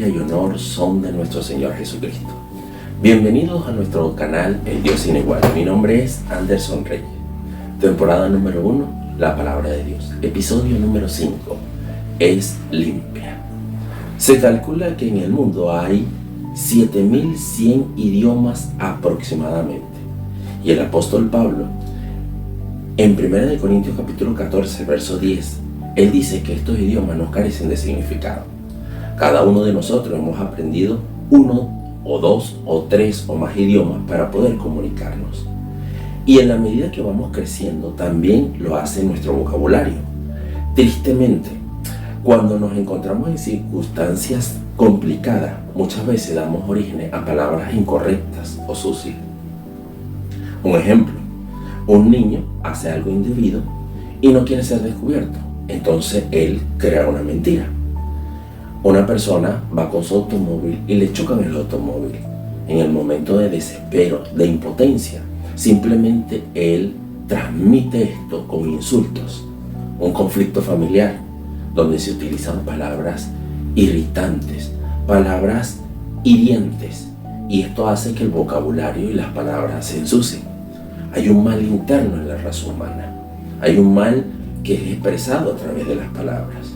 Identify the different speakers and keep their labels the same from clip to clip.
Speaker 1: gloria y honor son de nuestro Señor Jesucristo. Bienvenidos a nuestro canal El Dios Sin Igual. Mi nombre es Anderson Reyes. Temporada número 1, la palabra de Dios. Episodio número 5, es limpia. Se calcula que en el mundo hay 7.100 idiomas aproximadamente. Y el apóstol Pablo, en 1 Corintios capítulo 14, verso 10, él dice que estos idiomas no carecen de significado. Cada uno de nosotros hemos aprendido 1 o 2 o 3 o más idiomas para poder comunicarnos. Y en la medida que vamos creciendo, también lo hace nuestro vocabulario. Tristemente, cuando nos encontramos en circunstancias complicadas, muchas veces damos origen a palabras incorrectas o sucias. Un ejemplo, un niño hace algo indebido y no quiere ser descubierto. Entonces él crea una mentira. Una persona va con su automóvil y le chocan el automóvil. En el momento de desespero, de impotencia, simplemente él transmite esto con insultos. Un conflicto familiar donde se utilizan palabras irritantes, palabras hirientes, y esto hace que el vocabulario y las palabras se ensucien. Hay un mal interno en la raza humana. Hay un mal que es expresado a través de las palabras.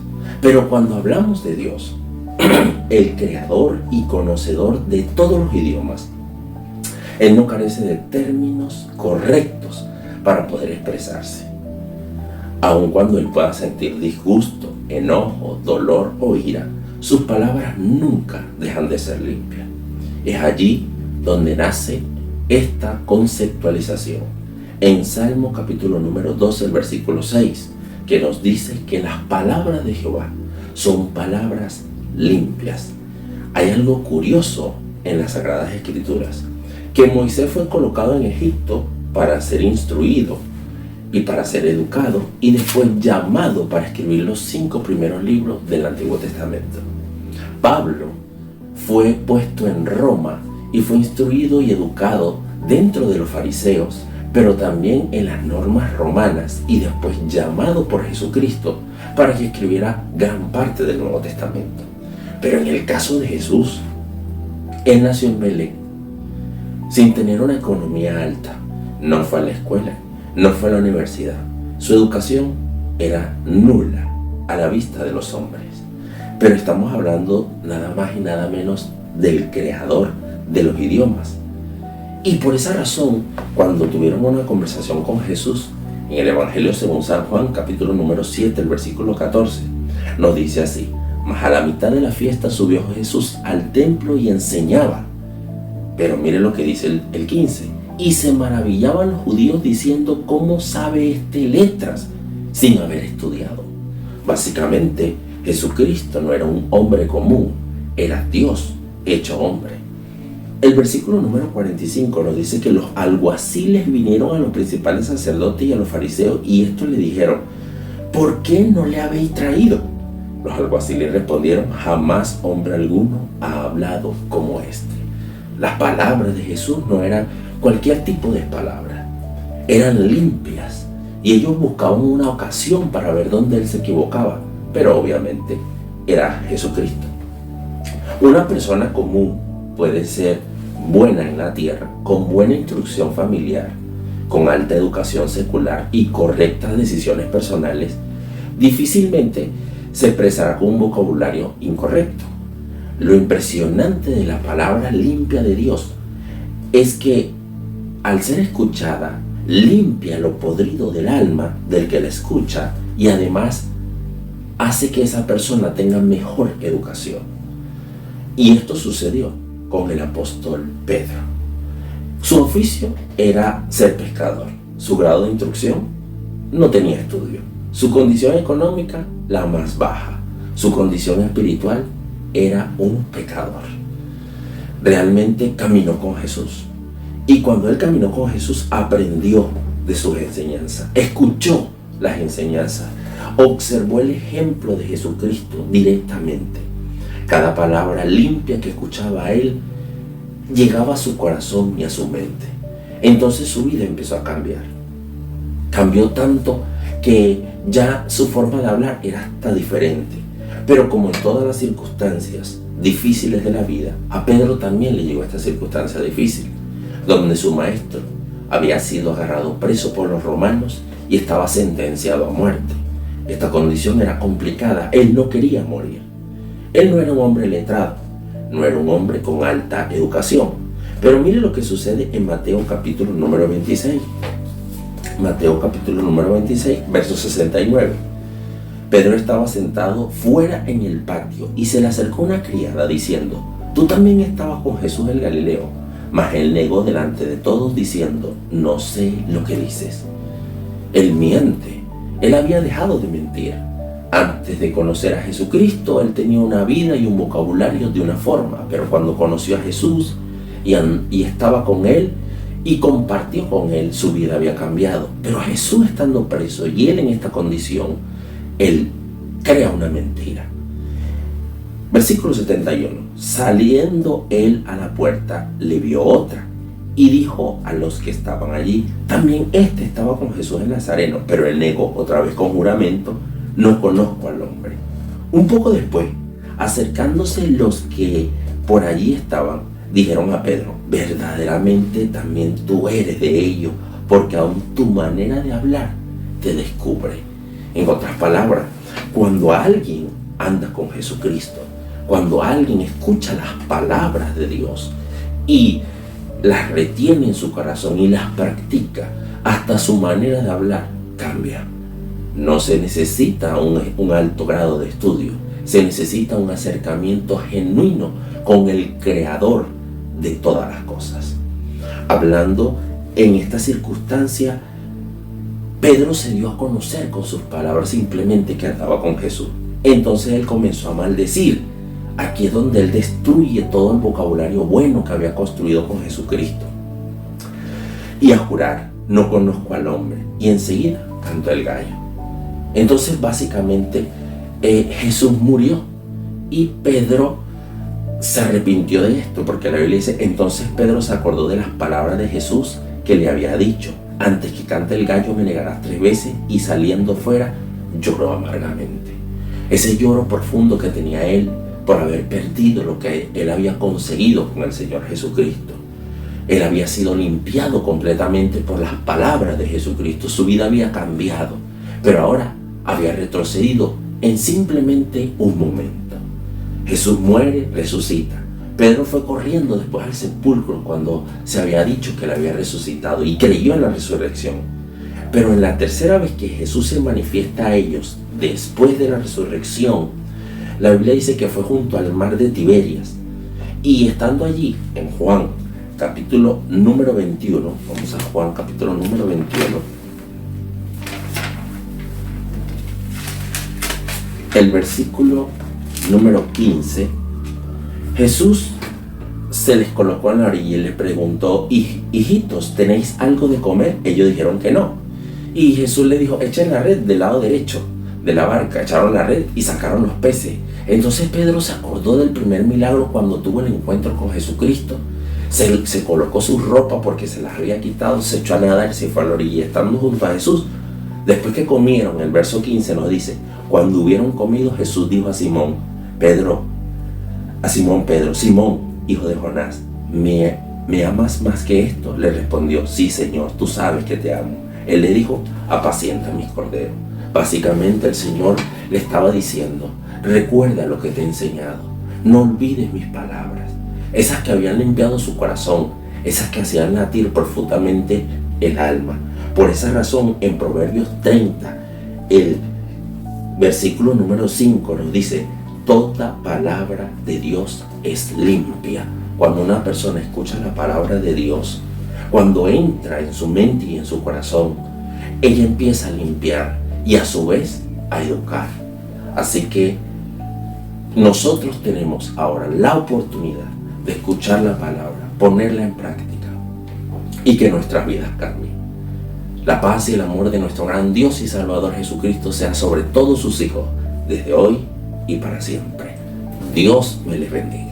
Speaker 1: Pero cuando hablamos de Dios, el creador y conocedor de todos los idiomas, Él no carece de términos correctos para poder expresarse. Aun cuando Él pueda sentir disgusto, enojo, dolor o ira, sus palabras nunca dejan de ser limpias. Es allí donde nace esta conceptualización. En Salmo capítulo número 12, el versículo 6, que nos dice que las palabras de Jehová son palabras limpias. Hay algo curioso en las Sagradas Escrituras, que Moisés fue colocado en Egipto para ser instruido y para ser educado, y después llamado para escribir los 5 primeros libros del Antiguo Testamento. Pablo fue puesto en Roma y fue instruido y educado dentro de los fariseos, pero también en las normas romanas, y después llamado por Jesucristo para que escribiera gran parte del Nuevo Testamento. Pero en el caso de Jesús, Él nació en Belén, sin tener una economía alta, no fue a la escuela, no fue a la universidad. Su educación era nula a la vista de los hombres. Pero estamos hablando nada más y nada menos del creador de los idiomas. Y por esa razón, cuando tuvieron una conversación con Jesús, en el Evangelio según San Juan, capítulo número 7, el versículo 14, nos dice así: mas a la mitad de la fiesta subió Jesús al templo y enseñaba. Pero mire lo que dice el 15. Y se maravillaban los judíos diciendo: ¿cómo sabe este letras sin haber estudiado? Básicamente, Jesucristo no era un hombre común, era Dios hecho hombre. El versículo número 45 nos dice que los alguaciles vinieron a los principales sacerdotes y a los fariseos, y estos le dijeron: ¿por qué no le habéis traído? Los alguaciles respondieron: jamás hombre alguno ha hablado como este. Las palabras de Jesús no eran cualquier tipo de palabras, eran limpias, y ellos buscaban una ocasión para ver dónde Él se equivocaba, pero obviamente era Jesucristo. Una persona común puede ser buena en la tierra, con buena instrucción familiar, con alta educación secular y correctas decisiones personales, difícilmente se expresará con un vocabulario incorrecto. Lo impresionante de la palabra limpia de Dios es que, al ser escuchada, limpia lo podrido del alma del que la escucha, y además hace que esa persona tenga mejor educación. Y esto sucedió con el apóstol Pedro. Su oficio era ser pescador. Su grado de instrucción no tenía estudio. Su condición económica, la más baja. Su condición espiritual era un pecador. Realmente caminó con Jesús. Y cuando él caminó con Jesús, aprendió de sus enseñanzas. Escuchó las enseñanzas. Observó el ejemplo de Jesucristo directamente. Cada palabra limpia que escuchaba a él llegaba a su corazón y a su mente. Entonces su vida empezó a cambiar. Cambió tanto que ya su forma de hablar era hasta diferente. Pero como en todas las circunstancias, difíciles de la vida, a Pedro también le llegó esta circunstancia difícil, donde su maestro había sido agarrado preso por los romanos y estaba sentenciado a muerte. Esta condición era complicada, él no quería morir. Él no era un hombre letrado, no era un hombre con alta educación. Pero mire lo que sucede en Mateo capítulo número 26. Mateo capítulo número 26, verso 69. Pedro estaba sentado fuera en el patio y se le acercó una criada diciendo: tú también estabas con Jesús el Galileo. Mas él negó delante de todos diciendo: no sé lo que dices. Él miente. Él había dejado de mentir. Antes de conocer a Jesucristo, él tenía una vida y un vocabulario de una forma, pero cuando conoció a Jesús y estaba con él y compartió con él, su vida había cambiado. Pero Jesús estando preso y él en esta condición, él crea una mentira. Versículo 71. Saliendo él a la puerta, le vio otra y dijo a los que estaban allí: también este estaba con Jesús el Nazareno. Pero él negó otra vez con juramento: no conozco al hombre. Un poco después, acercándose los que por allí estaban, dijeron a Pedro: verdaderamente también tú eres de ellos, porque aún tu manera de hablar te descubre. En otras palabras, cuando alguien anda con Jesucristo, cuando alguien escucha las palabras de Dios y las retiene en su corazón y las practica, hasta su manera de hablar cambia. No se necesita un alto grado de estudio, se necesita un acercamiento genuino con el Creador de todas las cosas. Hablando en esta circunstancia, Pedro se dio a conocer con sus palabras simplemente que andaba con Jesús. Entonces él comenzó a maldecir. Aquí es donde él destruye todo el vocabulario bueno que había construido con Jesucristo. Y a jurar: no conozco al hombre. Y enseguida cantó el gallo. Entonces básicamente Jesús murió y Pedro se arrepintió de esto, porque la Biblia dice: entonces Pedro se acordó de las palabras de Jesús que le había dicho: antes que cante el gallo me negarás 3 veces. Y saliendo fuera lloró amargamente. Ese lloro profundo que tenía él por haber perdido lo que él había conseguido con el Señor Jesucristo. Él había sido limpiado completamente por las palabras de Jesucristo. Su vida había cambiado, pero ahora había retrocedido en simplemente un momento. Jesús muere, resucita. Pedro fue corriendo después al sepulcro cuando se había dicho que él había resucitado y creyó en la resurrección. Pero en la tercera vez que Jesús se manifiesta a ellos después de la resurrección, la Biblia dice que fue junto al mar de Tiberias. Y estando allí en Juan capítulo número 21, vamos a Juan capítulo número 21, el versículo número 15, Jesús se les colocó en la orilla y les preguntó: hijitos, ¿tenéis algo de comer? Ellos dijeron que no. Y Jesús le dijo: echen la red del lado derecho de la barca. Echaron la red y sacaron los peces. Entonces Pedro se acordó del primer milagro cuando tuvo el encuentro con Jesucristo. Se colocó su ropa porque se las había quitado, se echó a nadar y se fue a la orilla. Estando junto a Jesús, después que comieron, el verso 15 nos dice: cuando hubieron comido, Jesús dijo a Simón Pedro: Simón, hijo de Jonás, ¿me amas más que esto? Le respondió: sí, Señor, tú sabes que te amo. Él le dijo: apacienta mis corderos. Básicamente el Señor le estaba diciendo: recuerda lo que te he enseñado, no olvides mis palabras, esas que habían limpiado su corazón, esas que hacían latir profundamente el alma. Por esa razón, en Proverbios 30, el versículo número 5 nos dice: toda palabra de Dios es limpia. Cuando una persona escucha la palabra de Dios, cuando entra en su mente y en su corazón, ella empieza a limpiar y a su vez a educar. Así que nosotros tenemos ahora la oportunidad de escuchar la palabra, ponerla en práctica y que nuestras vidas cambien. La paz y el amor de nuestro gran Dios y Salvador Jesucristo sea sobre todos sus hijos, desde hoy y para siempre. Dios me les bendiga.